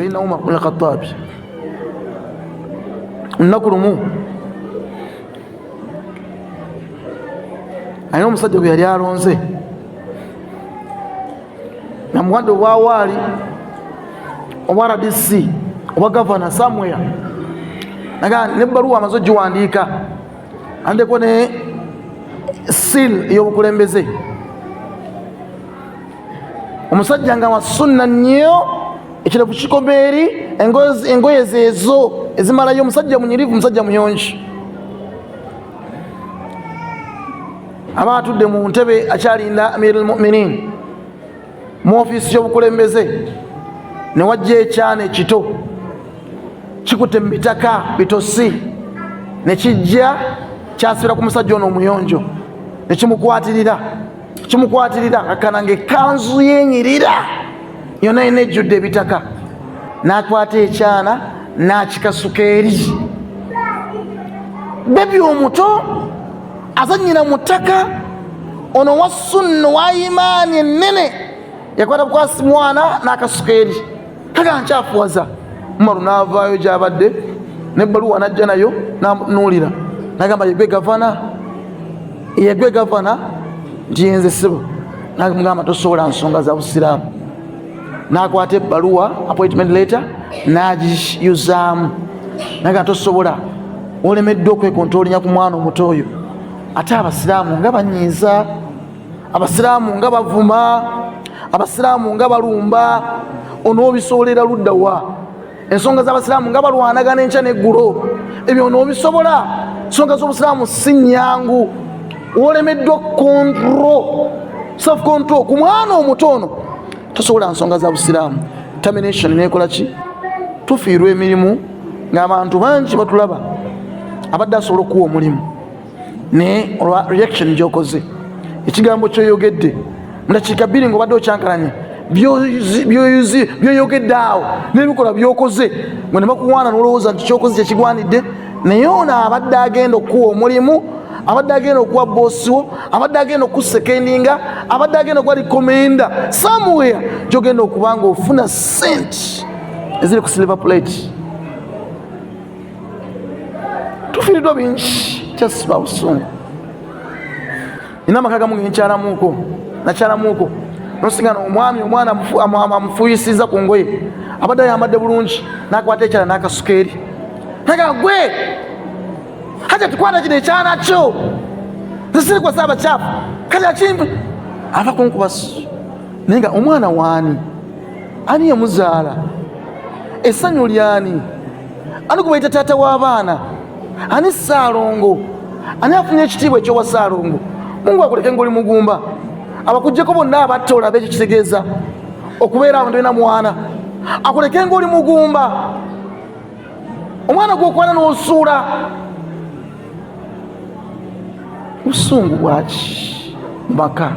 sayidina Umar bin al-Khattab lunaku lumu alina omusajja gwe yali alonze namuwadde obwawaali obwa RDC obwa gavana somewhere naga nebbaluwa amaze ogiwandiika andeko ne seal ey'obukulembeze. Omusajja nga wa sunna nnyo, ekirevu kikomeeri, engoye zeezo ezimalayo, omusajja munyirivu, omusajja muyonji. Aba atudde mu ntebe akyalinda Amirul Mu'minin mu ofiisi y'obukulembeze, ne wajja ekyana ekito kikutte mu bitaka bitosi, ne kijja kyasibira ku musajja ono omuyonjo, ne kimukwatirira akkana ng'ekkanzu yenyirira yonna yina ejjudde ebitaka. N'akwata ekyana n'akikasuka eri. Bebi omuto azannyira mu ttaka, ono wa sunna wa imaani ennene yakwata bukwasi mwana n'akasuka eri. Kaga nkyafuwaza. Umaru n'avaayo gy'abadde n'ebbaluwa n'ajja nayo n'anuulira, n'agamba yegwe gavana nti yenze ssebo. N'agamba tosobola nsonga za busiraamu. N'akwata ebbaluwa appointment letter n'agiyuzaamu, n'agamba tosobola, olemeddwa okwekontrolinya ku mwana omuto oyo. Ate abasiraamu nga banyiiza, abasiraamu nga bavuma, abasiraamu nga balumba, onoobisobolera ludda wa? Ensonga z'abasiraamu nga balwanagana enkya n'eggulo, ebyo onoobisobola? Ensonga z'obusiraamu si nnyangu. Olemeddwa self control ku mwana omuto ono, tosobola nsonga za busiraamu. Termination nekola ki? Tufiirwa emirimu ng'abantu bangi batulaba abadde asobola okuwa omulimu, ne olwa reaction gy'okoze, ekigambo ky'oyogedde mu dakiika 2 ng'obadde okyankalanya byoyogedde awo n'ebikola by'okoze, ngo ne bakuwaana n'olowooza nti ky'okoze kyekigwanidde. Naye ono abadde agenda okuwa omulimu, abadde agenda okuwa boosi wo, abadde agenda okusekendinga, abadde agenda okuwa likomenda somewhere gy'ogenda okuba nga ofuna sente eziri ku silver plate. Tufiiriddwa bingi kyasiba busungu. Nina amaka gamu genkyalamuuko, nakyalamuuko nosingana omwami omwana amufuyisiza ku ngoye, abadde ayambadde bulungi, n'akwata ekyala n'akasuka eri. Naga gwe haja tukwata kino ekyana kyo, zisiri kwa saba kyafu kaja kimpe ava kunkubasu. Naye nga omwana waani? Ani yamuzaala? Essanyu lyani? Ani kubaita taata w'abaana? Ani Ssaalongo? Ani afunye ekitiibwa ekyowa Ssaalongo? Mungu akuleke ng'oli mugumba. Abakujjeko bonna abatta olabe ekyo kitegeeza okubeera awo ndina mwana. Akuleke ng'oli mugumba. Omwana gw'okwana n'osuula. Busungu bwaki mu maka?